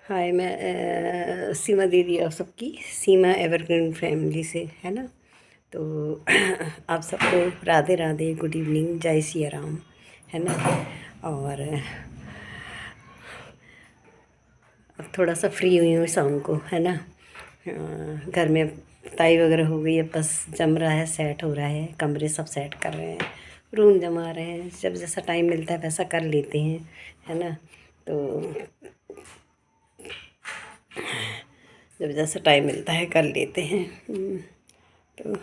हाय, मैं सीमा दीदी आप सबकी सीमा एवरग्रीन फैमिली से है ना। तो आप सबको राधे राधे, गुड इवनिंग, जय सिया राम, है ना। और अब थोड़ा सा फ्री हुई हूँ शाम को, है ना। घर में पुताई वगैरह हो गई है, बस जम रहा है, सेट हो रहा है, कमरे सब सेट कर रहे हैं, रूम जमा रहे हैं। जब जैसा टाइम मिलता है वैसा कर लेते हैं, है ना। तो जब जैसा टाइम मिलता है कर लेते हैं। तो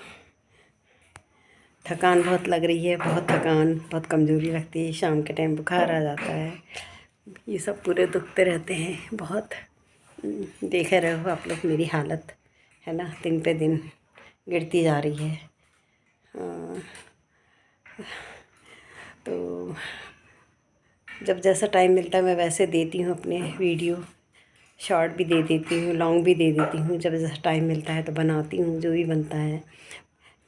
थकान बहुत लग रही है, बहुत थकान, बहुत कमज़ोरी लगती है, शाम के टाइम बुखार आ जाता है, ये सब पूरे दुखते रहते हैं बहुत। देख रहे हो आप लोग मेरी हालत, है ना, दिन पे दिन गिरती जा रही है। हाँ, तो जब जैसा टाइम मिलता है मैं वैसे देती हूँ अपने वीडियो, शॉर्ट भी दे देती हूँ, लॉन्ग भी दे देती हूँ। जब जैसा टाइम मिलता है तो बनाती हूँ जो भी बनता है।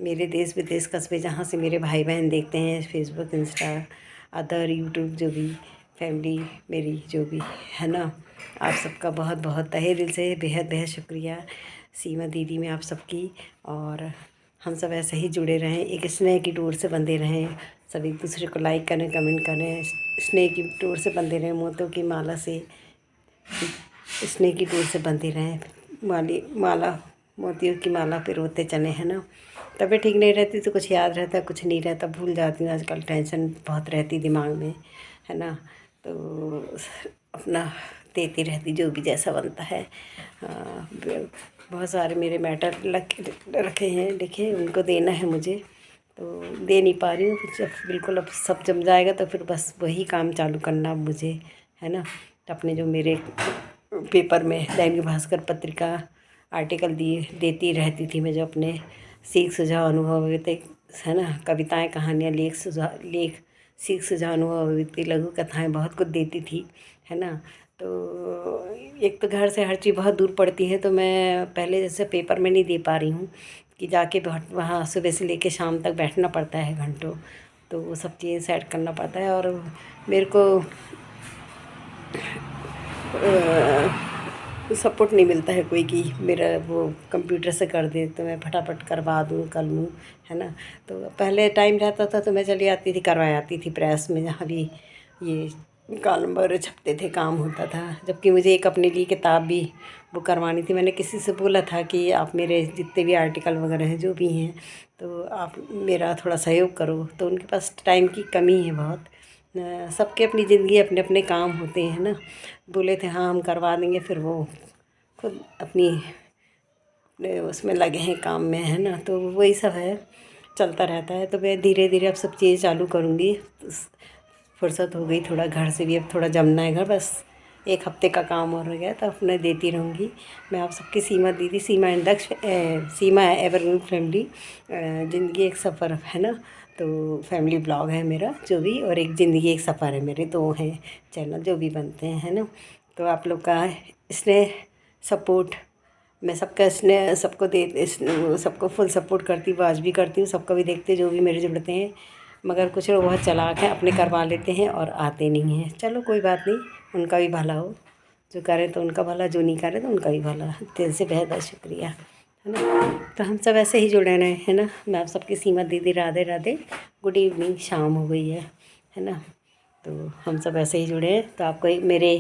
मेरे देश विदेश कस्बे जहाँ से मेरे भाई बहन देखते हैं, फेसबुक, इंस्टा, अदर यूट्यूब, जो भी फैमिली मेरी जो भी है ना, आप सबका बहुत बहुत तहे दिल से बेहद बेहद शुक्रिया सीमा दीदी में आप सबकी। और हम सब ऐसे ही जुड़े रहें, एक स्नेह की डोर से बंधे रहें, सब एक दूसरे को लाइक करें, कमेंट करें, स्नेह की डोर से बंधे रहें, मोतियों की माला से, स्नेह की डोर से बंधे रहें। माला मोतियों की माला पिरोते चले, है ना। तबीयत ठीक नहीं रहती तो कुछ याद रहता है, कुछ नहीं रहता, भूल जाती हूँ। आजकल टेंशन बहुत रहती दिमाग में, है ना। तो अपना देती रहती जो भी जैसा बनता है। बहुत सारे मेरे मैटर रखे हैं, लिखे, उनको देना है मुझे, तो दे नहीं पा रही हूँ। जब बिल्कुल अब सब जम जाएगा तो फिर बस वही काम चालू करना अब मुझे, है ना। तो अपने जो मेरे पेपर में दैनिक भास्कर पत्रिका आर्टिकल दिए देती रहती थी मैं, जो अपने सीख सुझाव अनुभव व्यक्ति, है ना, कविताएं, कहानियाँ, लेख सीख सुझाव अनुभव व्यक्ति, लघु कथाएं, बहुत कुछ देती थी, है ना। तो एक तो घर से हर चीज़ बहुत दूर पड़ती है, तो मैं पहले जैसे पेपर में नहीं दे पा रही हूँ कि जाके वहाँ सुबह से लेके शाम तक बैठना पड़ता है घंटों, तो वो सब चीज़ें सेट करना पड़ता है। और मेरे को सपोर्ट नहीं मिलता है कोई कि मेरा वो कंप्यूटर से कर दे तो मैं फटाफट करवा दूँ, कर लूँ, है ना। तो पहले टाइम रहता था तो मैं चली आती थी, करवा आती थी प्रेस में, जहाँ भी ये कॉलम वगैरह छपते थे, काम होता था। जबकि मुझे एक अपने लिए किताब भी वो करवानी थी। मैंने किसी से बोला था कि आप मेरे जितने भी आर्टिकल वगैरह हैं, जो भी हैं, तो आप मेरा थोड़ा सहयोग करो। तो उनके पास टाइम की कमी है बहुत, सबके अपनी ज़िंदगी, अपने अपने काम होते हैं ना। बोले थे हाँ हम करवा देंगे, फिर वो खुद अपनी उसमें लगे हैं काम में, है ना। तो वही सब है, चलता रहता है। तो मैं धीरे धीरे अब सब चीज़ चालू करूँगी। फुर्सत हो गई थोड़ा घर से भी, अब थोड़ा जमना है घर, बस एक हफ्ते का काम और रह गया, तो अपने देती रहूँगी मैं आप सबकी सीमा दीदी, सीमा इंडक्स, सीमा एवरग्रीन फैमिली, ज़िंदगी एक सफ़र, है ना। तो फैमिली ब्लॉग है मेरा जो भी, और एक ज़िंदगी एक सफ़र है, मेरे दो हैं चैनल जो भी बनते हैं, है ना। तो आप लोग का स्नेह, सपोर्ट, मैं सबका स्नेह सबको सबको फुल सपोर्ट करती हूँ, आज भी करती हूँ, सबका भी देखते जो भी मेरे जुड़ते हैं। मगर कुछ लोग बहुत चालाक हैं, अपने करवा लेते हैं और आते नहीं हैं। चलो कोई बात नहीं, उनका भी भला हो, जो करे तो उनका भला, जो नहीं करे तो उनका भी भला। दिल से बेहद बहुत शुक्रिया, है ना। तो हम सब ऐसे ही जुड़े रहे, है ना। मैं आप सबकी सीमा दीदी, राधे राधे, गुड इवनिंग, शाम हो गई है ना। तो हम सब ऐसे ही जुड़े हैं। तो आपको मेरे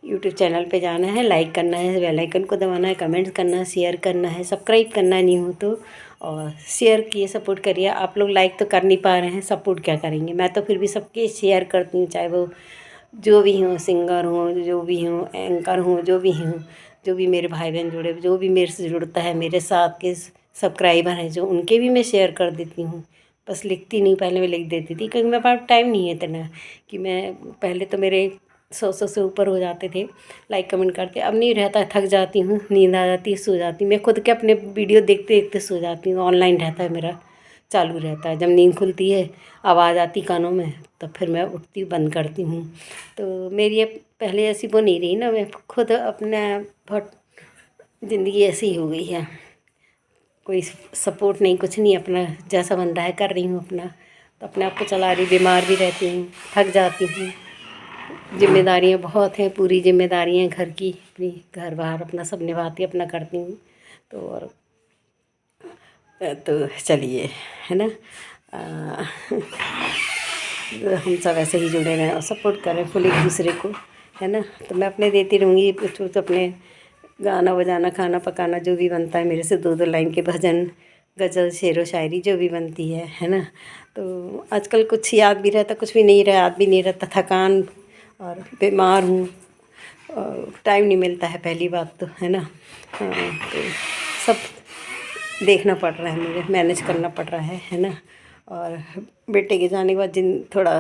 यूट्यूब चैनल पे जाना है, लाइक करना है, बेल आइकन को दबाना है, कमेंट करना है, शेयर करना है, सब्सक्राइब करना नहीं हो तो, और शेयर किए, सपोर्ट करिए। आप लोग लाइक तो कर नहीं पा रहे हैं, सपोर्ट क्या करेंगे। मैं तो फिर भी सबके शेयर करती हूँ, चाहे वो जो भी हों, सिंगर हों, जो भी हों, एंकर हों, जो भी हों, जो भी मेरे भाई बहन जुड़े, जो भी मेरे से जुड़ता है, मेरे साथ के सब्सक्राइबर हैं जो, उनके भी मैं शेयर कर देती हूँ। बस लिखती नहीं, पहले मैं लिख देती थी क्योंकि मेरे पास टाइम नहीं है इतना कि मैं, पहले तो मेरे 100 से ऊपर हो जाते थे लाइक कमेंट करते, अब नहीं रहता, थक जाती हूँ, नींद आ जाती है, सो जाती हूँ। मैं खुद के अपने वीडियो देखते देखते सो जाती हूँ। ऑनलाइन रहता है मेरा, चालू रहता है, जब नींद खुलती है, आवाज़ आती कानों में, तो फिर मैं उठती हूँ, बंद करती हूँ। तो मेरी अब पहले ऐसी वो नहीं रही ना, मैं खुद अपना बहुत ज़िंदगी ऐसी ही हो गई है, कोई सपोर्ट नहीं, कुछ नहीं, अपना जैसा बन रहा है कर रही हूँ अपना। तो अपने आप को चला रही, बीमार भी रहती हूँ, थक जाती हूँ, जिम्मेदारियाँ बहुत हैं, पूरी जिम्मेदारियाँ घर की, अपनी घर बाहर अपना सब निभाती अपना करती हूँ। तो और तो चलिए, है ना, हम सब ऐसे ही जुड़े रहें और सपोर्ट करें फुल एक दूसरे को, है ना। तो मैं अपने देती रहूँगी कुछ कुछ अपने, गाना बजाना खाना पकाना जो भी बनता है मेरे से, दो दो लाइन के भजन गज़ल शेरो शायरी जो भी बनती है ना। तो आजकल कुछ याद भी रहता, कुछ भी नहीं रहा, याद भी नहीं रहता, थकान और बीमार हूँ और टाइम नहीं मिलता है पहली बात तो, है ना। हाँ, तो सब देखना पड़ रहा है मुझे, मैनेज करना पड़ रहा है ना। और बेटे के जाने के बाद जिन थोड़ा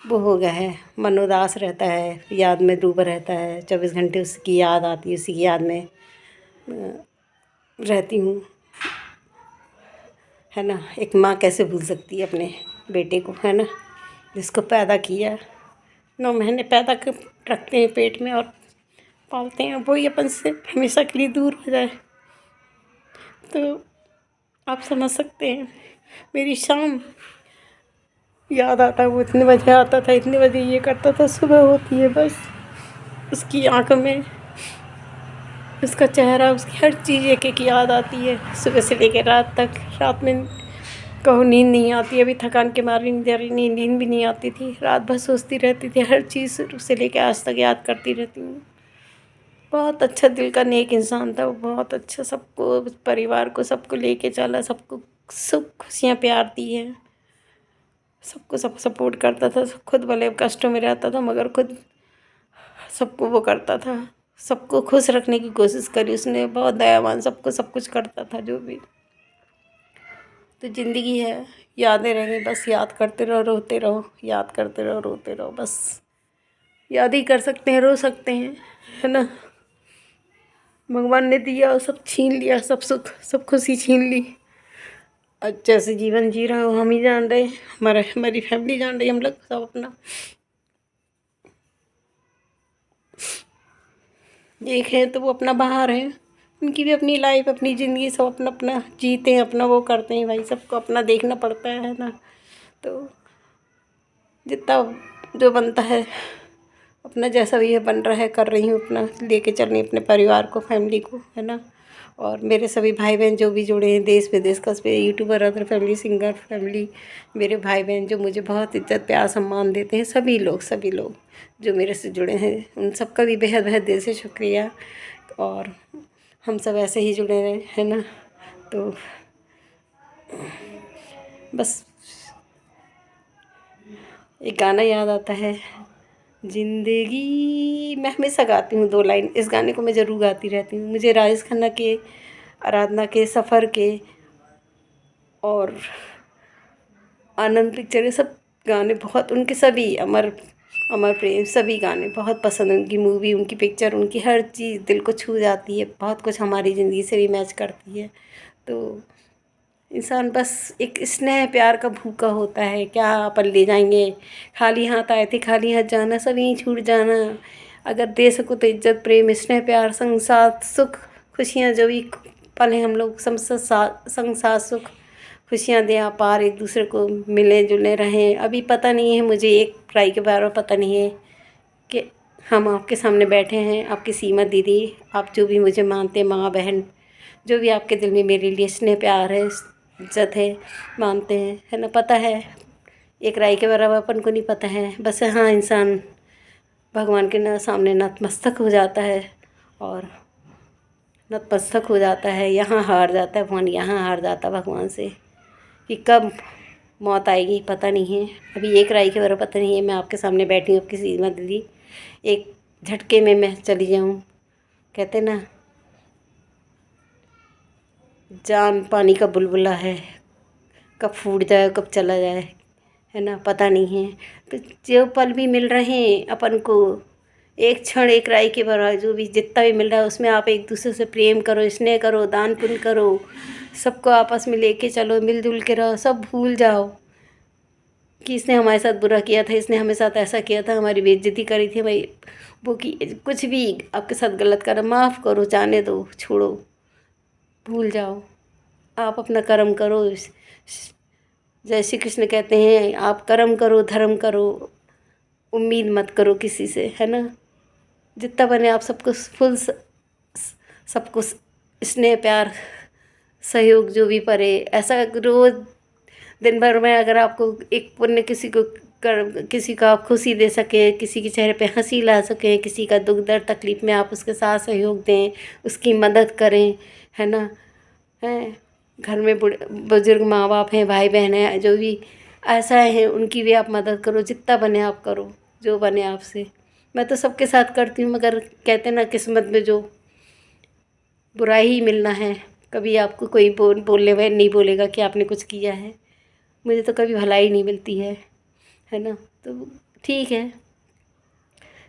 वो हो गया है, मन उदास रहता है, याद में डूबा रहता है, 24 घंटे उसकी याद आती है, उसी की याद में रहती हूँ, है ना। एक माँ कैसे भूल सकती है अपने बेटे को, है ना, जिसको पैदा किया, 9 महीने पैदा कर रखते हैं पेट में और पालते हैं, वही अपन से हमेशा के लिए दूर हो जाए तो आप समझ सकते हैं। मेरी शाम याद आता है, वो इतने बजे आता था, इतने बजे ये करता था, सुबह होती है बस उसकी आँखों में उसका चेहरा, उसकी हर चीज़ एक एक याद आती है, सुबह से लेकर रात तक। रात में कहो नींद नहीं आती, अभी थकान के मारे नींद भी नहीं आती थी, रात भर सोचती रहती थी, हर चीज़ शुरू से लेकर आज तक याद करती रहती हूँ। बहुत अच्छा दिल का नेक इंसान था वो, बहुत अच्छा, सबको परिवार को सबको लेके चला, सबको सुख खुशियाँ प्यार दी है, सबको सब सपोर्ट करता था, खुद भले कष्टों में रहता था मगर खुद सबको वो करता था, सबको खुश रखने की कोशिश करी उसने, बहुत दयावान, सबको सब कुछ करता था जो भी। तो ज़िंदगी है, यादें रहेंगी, बस याद करते रहो रोते रहो, याद करते रहो रोते रहो, बस याद ही कर सकते हैं, रो सकते हैं, है ना। भगवान ने दिया और सब छीन लिया, सब सुख सब खुशी छीन ली। अच्छे से जीवन जी रहा हो, हम ही जान रहे, हमारी फैमिली जान रही, हम लोग सब अपना एक है तो वो अपना बाहर है, उनकी भी अपनी लाइफ अपनी ज़िंदगी, सब अपना अपना जीते हैं, अपना वो करते हैं भाई, सबको अपना देखना पड़ता है ना। तो जितना जो बनता है अपना, जैसा भी है बन रहा है, कर रही हूँ अपना, लेके चल रही हूँ अपने परिवार को, फैमिली को, है ना। और मेरे सभी भाई बहन जो भी जुड़े हैं देश विदेश का, YouTuber, other family, singer family, मेरे भाई बहन जो मुझे बहुत इज्जत प्यार सम्मान देते हैं, सभी लोग जो मेरे से जुड़े हैं, उन सबका भी बेहद बेहद दिल से शुक्रिया। और हम सब ऐसे ही जुड़े रहे, है ना। तो बस एक गाना याद आता है, जिंदगी, मैं हमेशा गाती हूँ 2 लाइन, इस गाने को मैं ज़रूर गाती रहती हूँ। मुझे राजेश खन्ना के, आराधना के, सफ़र के और आनंद पिक्चर के सब गाने बहुत, उनके सभी अमर अमर प्रेम सभी गाने बहुत पसंद, उनकी मूवी, उनकी पिक्चर, उनकी हर चीज़ दिल को छू जाती है, बहुत कुछ हमारी ज़िंदगी से भी मैच करती है। तो इंसान बस एक स्नेह प्यार का भूखा होता है, क्या अपन ले जाएंगे, खाली हाथ आए थे खाली हाथ जाना, सब यहीं छूट जाना। अगर दे सको तो इज्जत प्रेम स्नेह प्यार संग साथ सुख खुशियाँ, जो भी पल हैं हम लोग संग साथ सुख खुशियाँ दें अपार, एक दूसरे को मिलें जुले रहें। अभी पता नहीं है मुझे एक ट्राई के बारे में पता नहीं है कि हम आपके सामने बैठे हैं, आपकी सीमा दीदी, आप जो भी मुझे मानते हैं, माँ बहन, जो भी आपके दिल में मेरे लिए स्नेह प्यार है, इज्जत है, मानते हैं, है ना। पता है एक राई के बराबर अपन को नहीं पता है, बस हाँ इंसान भगवान के सामने नतमस्तक हो जाता है और नतमस्तक हो जाता है, यहाँ हार जाता है भगवान, यहाँ हार जाता है भगवान से कि कब मौत आएगी पता नहीं है। अभी एक राई के बराबर पता नहीं है, मैं आपके सामने बैठी हूँ, आपकी सीमा दीदी, एक झटके में मैं चली जाऊँ, कहते ना जान पानी का बुलबुला है, कब फूट जाए कब चला जाए, है ना, पता नहीं है। तो जो पल भी मिल रहे हैं अपन को, एक क्षण एक राई के बराबर, जो भी जितना भी मिल रहा है उसमें आप एक दूसरे से प्रेम करो, स्नेह करो, दान पुण्य करो, सबको आपस में लेके चलो, मिलजुल के रहो, सब भूल जाओ कि इसने हमारे साथ बुरा किया था, इसने हमारे साथ ऐसा किया था, हमारी बेइज्जती करी थी भाई, वो की कुछ भी आपके साथ गलत करा, माफ़ करो, जाने दो, छोड़ो, भूल जाओ, आप अपना कर्म करो। जय श्री कृष्ण कहते हैं, आप कर्म करो धर्म करो, उम्मीद मत करो किसी से, है ना। जितना बने आप सबको फुल सबको स्नेह प्यार सहयोग जो भी पड़े, ऐसा रोज़ दिन भर में अगर आपको एक पुण्य किसी को आप खुशी दे सके, किसी के चेहरे पे हंसी ला सकें, किसी का दुख दर्द तकलीफ़ में आप उसके साथ सहयोग दें, उसकी मदद करें, है ना। हैं घर में बुजुर्ग माँ बाप हैं, भाई बहन हैं, जो भी ऐसा है उनकी भी आप मदद करो, जितना बने आप करो, जो बने आपसे। मैं तो सबके साथ करती हूँ, मगर कहते ना किस्मत में जो बुराई ही मिलना है, कभी आपको कोई बोलने में नहीं बोलेगा कि आपने कुछ किया है। मुझे तो कभी भलाई नहीं मिलती है ना। तो ठीक है,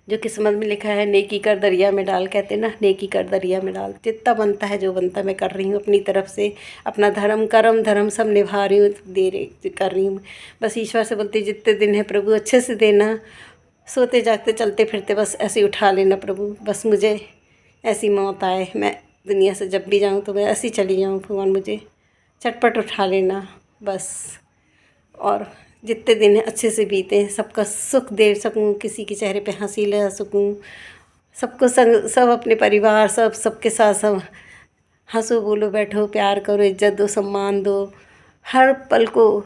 जो किस्मत में लिखा है नेकी कर दरिया में डाल, कहते ना नेकी कर दरिया में डाल। जितना बनता है जो बनता है मैं कर रही हूँ अपनी तरफ से, अपना धर्म कर्म धर्म सब निभा रही हूँ, कर रही हूँ। बस ईश्वर से बोलती जितने दिन है प्रभु अच्छे से देना, सोते जागते चलते फिरते बस ऐसे ही उठा लेना प्रभु। बस मुझे ऐसी मौत आए, मैं दुनिया से जब भी जाऊँ तो मैं ऐसी चली जाऊँ भगवान, मुझे चटपट उठा लेना बस। और जितने दिन अच्छे से बीते, सबका सुख दे सकूं, किसी के चेहरे पे हंसी ला सकूं, सबको संग सब अपने परिवार सबके साथ सब हंसो बोलो बैठो, प्यार करो, इज्जत दो, सम्मान दो, हर पल को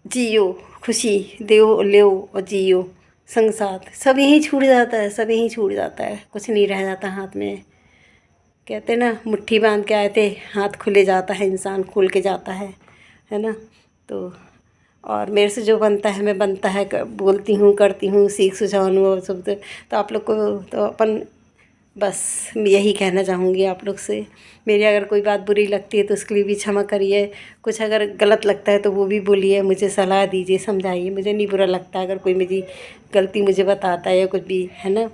जियो, खुशी दो लो और जियो संग साथ। सब यहीं छूट जाता है, सब यहीं छूट जाता है, कुछ नहीं रह जाता हाथ में। कहते ना मुट्ठी बांध के आए थे, हाथ खुले जाता है, इंसान खुल के जाता है ना। तो और मेरे से जो बनता है मैं बनता है बोलती हूँ, करती हूँ, सीख सुझाव अनुभव सब। तो आप लोग को तो अपन बस यही कहना चाहूँगी आप लोग से। मेरी अगर कोई बात बुरी लगती है तो उसके लिए भी क्षमा करिए, कुछ अगर गलत लगता है तो वो भी बोलिए, मुझे सलाह दीजिए, समझाइए। मुझे नहीं बुरा लगता अगर कोई मेरी गलती मुझे बताता है या कुछ भी, है ना।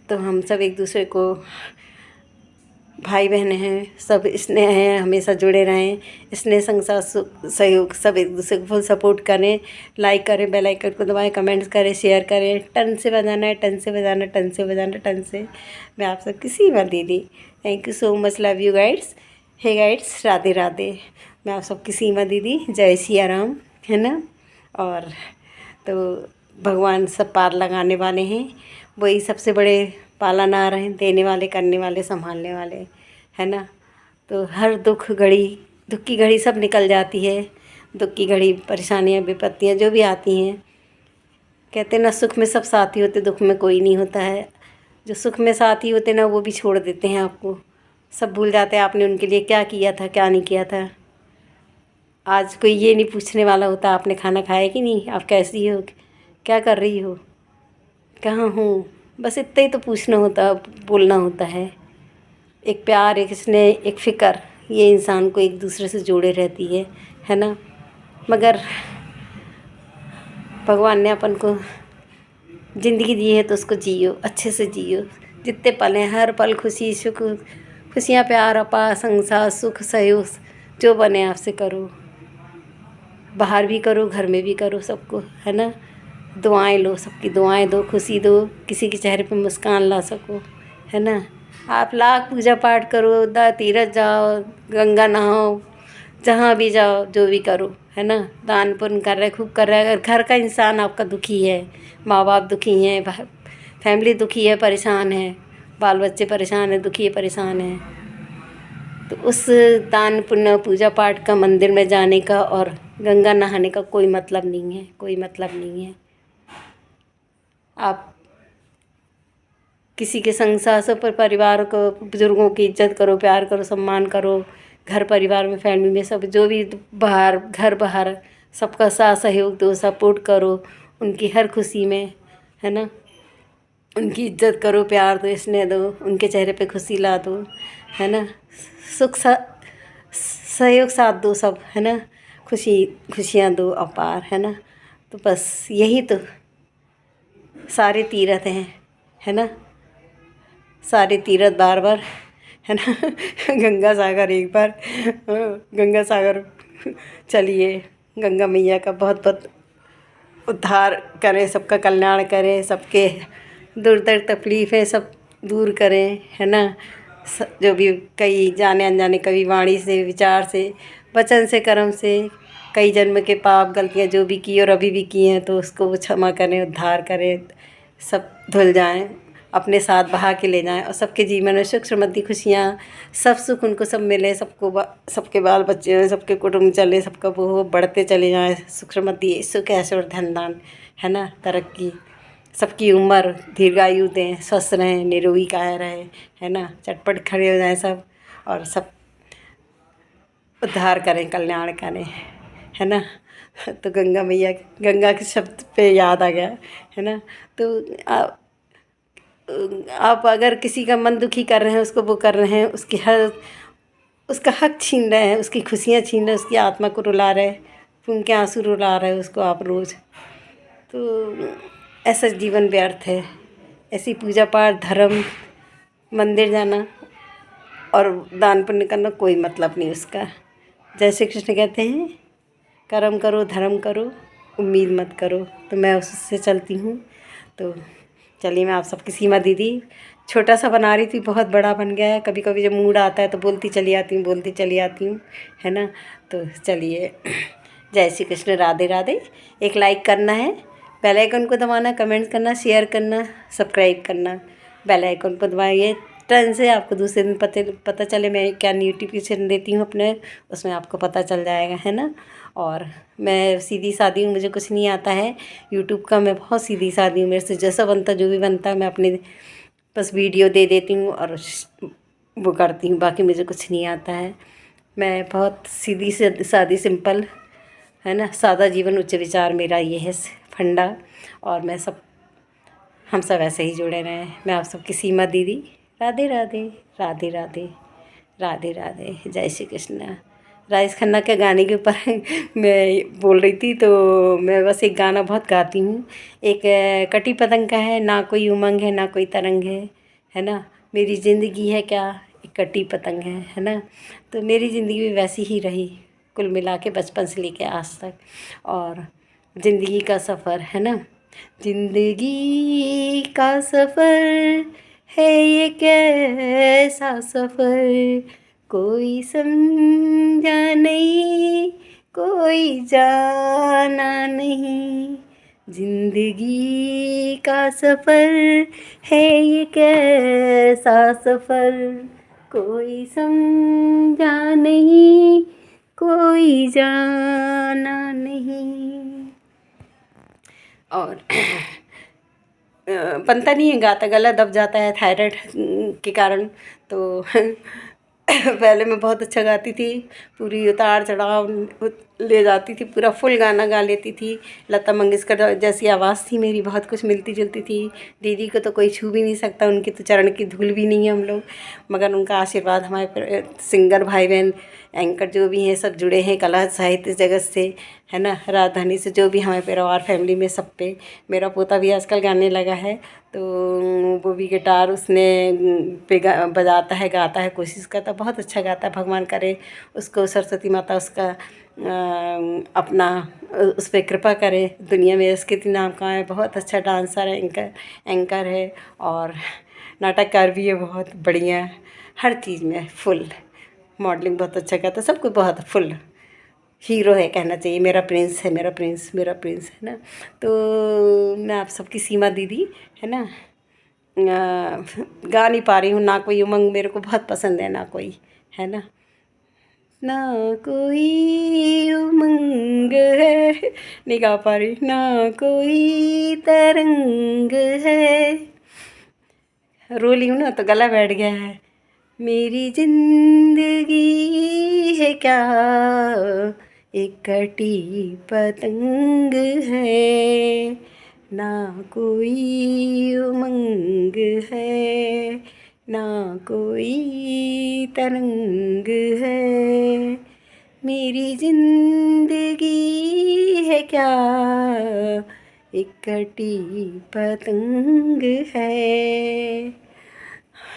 तो हम सब एक दूसरे को भाई बहन हैं, सब स्नेह हैं, हमेशा जुड़े रहें, स्नेह संग सहयोग, सब एक दूसरे को फुल सपोर्ट करें। लाइक करें, बेल आइकन को दबाएं, कमेंट्स करें, शेयर करें। टन से बजाना है, टन से बजाना, टन से बजाना, टन से। मैं आप सब किसी बात दीदी। Thank you so much, love you guys. Hey guys, Radhe Radhe. मैं आप सब की सीमा दीदी, जय सिया राम, है ना। और तो भगवान सब पार लगाने वाले हैं, वही सबसे बड़े पालनहार हैं, देने वाले, करने वाले, संभालने वाले, है ना। तो हर दुख की घड़ी सब निकल जाती है। दुख की घड़ी, परेशानियाँ, विपत्तियाँ जो भी आती हैं, कहते ना सुख में सब साथी होते, दुख में कोई नहीं होता है। जो सुख में साथी होते ना वो भी छोड़ देते हैं आपको, सब भूल जाते हैं आपने उनके लिए क्या किया था, क्या नहीं किया था। आज कोई ये नहीं पूछने वाला होता आपने खाना खाया कि नहीं, आप कैसी हो, क्या कर रही हो, कहाँ हूँ। बस इतना ही तो पूछना होता, बोलना होता है। एक प्यार, एक स्नेह, एक फ़िक्र, ये इंसान को एक दूसरे से जोड़े रहती है ना। मगर भगवान ने अपन को ज़िंदगी दी है तो उसको जियो, अच्छे से जियो। जितने पल हैं हर पल खुशी सुख, खुशियाँ प्यार अपार संसार सुख सहयोग, जो बने आपसे करो, बाहर भी करो, घर में भी करो, सबको, है ना। दुआएं लो, सबकी दुआएं दो, खुशी दो, किसी के चेहरे पे मुस्कान ला सको, है ना। आप लाख पूजा पाठ करो, तीरथ जाओ, गंगा नहाओ, जहाँ भी जाओ, जो भी करो, है ना। दान पुण्य कर रहे, खूब कर रहे। अगर घर का इंसान आपका दुखी है, माँ बाप दुखी हैं, फैमिली दुखी है, परेशान है, बाल बच्चे परेशान है, दुखी है, परेशान है, तो उस दान पुण्य पूजा पाठ का, मंदिर में जाने का और गंगा नहाने का कोई मतलब नहीं है, कोई मतलब नहीं है। आप किसी के संग सासों पर, परिवार को, बुजुर्गों की इज्जत करो, प्यार करो, सम्मान करो। घर परिवार में, फैमिली में, सब जो भी बाहर, घर बाहर, सबका साथ सहयोग दो, सपोर्ट करो उनकी हर खुशी में, है ना। उनकी इज्जत करो, प्यार दो, स्नेह दो, उनके चेहरे पे खुशी ला दो, है ना। सुख सहयोग साथ दो सब, है ना। खुशियाँ दो अपार, है ना। तो बस यही तो सारे तीर्थ हैं, है ना। सारे तीर्थ बार बार, है ना। गंगा सागर एक बार, गंगा सागर चलिए, गंगा मैया का बहुत बहुत उद्धार करें, सबका कल्याण करें, सबके दूर दर्द तकलीफ़ें सब दूर करें, है ना। जो भी कई जाने अनजाने कभी वाणी से, विचार से, वचन से, कर्म से कई जन्म के पाप गलतियाँ जो भी की और अभी भी की हैं तो उसको वो क्षमा करें, उद्धार करें, सब धुल जाएं, अपने साथ बहा के ले जाएं और सबके जीवन में सुख समृद्धि खुशियाँ सब सुख उनको सब मिले, सबके बाल बच्चे सबके कुटुंब चले, सबका वो बढ़ते चले जाएं, सुख समृद्धि सुख ऐश्वर्य धन दान, है ना, तरक्की, सबकी उम्र दीर्घायु दें, स्वस्थ रहें, निरोगी काया रहे, है ना, चटपट खड़े हो जाएं सब और सब उद्धार करें, कल्याण करें, है ना। तो गंगा मैया, गंगा के शब्द पे याद आ गया, है ना। तो आप अगर किसी का मन दुखी कर रहे हैं, उसको वो कर रहे हैं, उसका हक छीन रहे हैं, उसकी खुशियाँ छीन रहे हैं, उसकी आत्मा को रुला रहे, उनके आंसू रुला रहे हैं उसको आप रोज़, तो ऐसा जीवन व्यर्थ है। ऐसी पूजा पाठ, धर्म, मंदिर जाना और दान पुण्य करना कोई मतलब नहीं उसका। जय श्री कृष्ण कहते हैं, कर्म करो धर्म करो, उम्मीद मत करो। तो मैं उससे चलती हूँ। तो चलिए, मैं आप सबकी सीमा दीदी छोटा सा बना रही थी, बहुत बड़ा बन गया है। कभी कभी जब मूड आता है तो बोलती चली आती हूँ, है ना। तो चलिए, जय श्री कृष्ण, राधे राधे। एक लाइक करना है, बेल आइकन को दबाना, कमेंट करना, शेयर करना, सब्सक्राइब करना, बेल आइकन को दबाइए। टर्न से आपको दूसरे दिन पता चले मैं क्या नोटिफिकेशन देती हूँ अपने, उसमें आपको पता चल जाएगा, है ना। और मैं सीधी सादी हूँ, मुझे कुछ नहीं आता है यूट्यूब का, मैं बहुत सीधी सादी हूँ। मेरे से जैसा बनता, जो भी बनता है मैं अपने बस वीडियो दे देती हूँ और वो करती हूँ, बाकी मुझे कुछ नहीं आता है। मैं बहुत सीधी सादी सिंपल, है ना, सादा जीवन उच्च विचार, मेरा ये है फंडा। और हम सब ऐसे ही जुड़े रहें। मैं आप सबकी सीमा दीदी, राधे राधे, राधे राधे, राधे राधे, जय श्री कृष्ण। राजेश खन्ना के गाने के ऊपर मैं बोल रही थी, तो मैं बस एक गाना बहुत गाती हूँ। एक कटी पतंग का है, ना कोई उमंग है ना कोई तरंग है ना, मेरी ज़िंदगी है क्या एक कटी पतंग है ना। तो मेरी ज़िंदगी भी वैसी ही रही कुल मिला के, बचपन से लेके आज तक। और ज़िंदगी का सफ़र, है ना, जिंदगी का सफ़र है ये कैसा सफ़र, कोई समझा नहीं कोई जाना नहीं, जिंदगी का सफ़र है ये कैसा सफ़र, कोई समझा नहीं कोई जाना नहीं। और बनता नहीं है, गाता गला दब जाता है थायराइड के कारण। तो पहले मैं बहुत अच्छा गाती थी, पूरी उतार चढ़ाव ले जाती थी, पूरा फुल गाना गा लेती थी। लता मंगेशकर जैसी आवाज़ थी मेरी, बहुत कुछ मिलती जुलती थी। दीदी को तो कोई छू भी नहीं सकता, उनके तो चरण की धूल भी नहीं है हम लोग, मगर उनका आशीर्वाद हमारे सिंगर भाई बहन, एंकर जो भी हैं सब जुड़े हैं कला साहित्य जगत से, है ना, राजधानी से, जो भी हमारे परिवार फैमिली में सब पे। मेरा पोता भी आजकल गाने लगा है, तो वो भी गिटार उसने बजाता है, गाता है, कोशिश करता है, बहुत अच्छा गाता है। भगवान करे उसको सरस्वती माता उसका अपना उस पर कृपा करे, दुनिया में उसके नाम का है। बहुत अच्छा डांसर है, एंकर है और नाटककार भी है, बहुत बढ़िया, हर चीज़ में फुल, मॉडलिंग बहुत अच्छा करता है, सब कुछ बहुत फुल हीरो है कहना चाहिए। मेरा प्रिंस है, मेरा प्रिंस है ना। तो मैं आप सबकी सीमा दीदी, है ना, गा नहीं पा रही हूँ, ना कोई उमंग मेरे को बहुत पसंद है, ना कोई, है ना, ना कोई उमंग है, नहीं गा पा रही, ना कोई तरंग है, रो ली हूँ ना तो गला बैठ गया है। मेरी जिंदगी है क्या एक कटी पतंग है, ना कोई उमंग है ना कोई तरंग है, मेरी जिंदगी है क्या एक कटी पतंग है।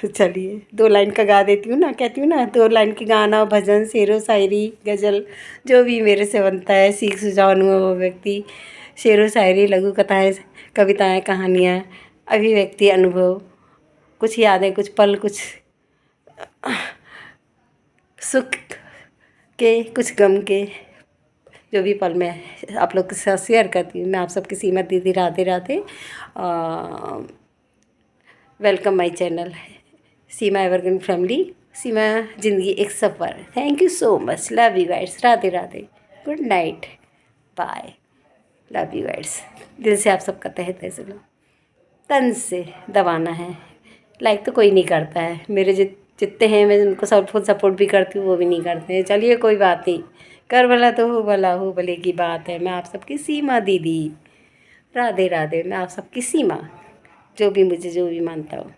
चलिए, 2 लाइन का गा देती हूँ ना, कहती हूँ ना, 2 लाइन की गाना, भजन, शेरो शायरी, गज़ल, जो भी मेरे से बनता है, सीख सुझाव अनुभव व्यक्ति, शेरो शायरी, लघु कथाएँ, कविताएँ, कहानियाँ, अभिव्यक्ति, अनुभव, कुछ यादें, कुछ पल, कुछ सुख के, कुछ गम के, जो भी पल मैं आप लोग के साथ शेयर करती हूँ। मैं आप सबकी सीमा दीदी Radhe Radhe. Welcome my channel Seema evergreen family, Seema ज़िंदगी एक सफ़र। Thank you so much, love you guys, Radhe Radhe, good night, bye, love you guys. दिल से आप सबका तहे तहे से तन से दबाना है। लाइक तो कोई नहीं करता है, मेरे जितने हैं मैं उनको सब फुल सपोर्ट भी करती हूँ, वो भी नहीं करते हैं। चलिए कोई बात नहीं, कर भला तो हो भला, हो भले की बात है। मैं आप सबकी सीमा दीदी राधे राधे। मैं आप सबकी सीमा, जो भी मुझे जो भी मानता हो।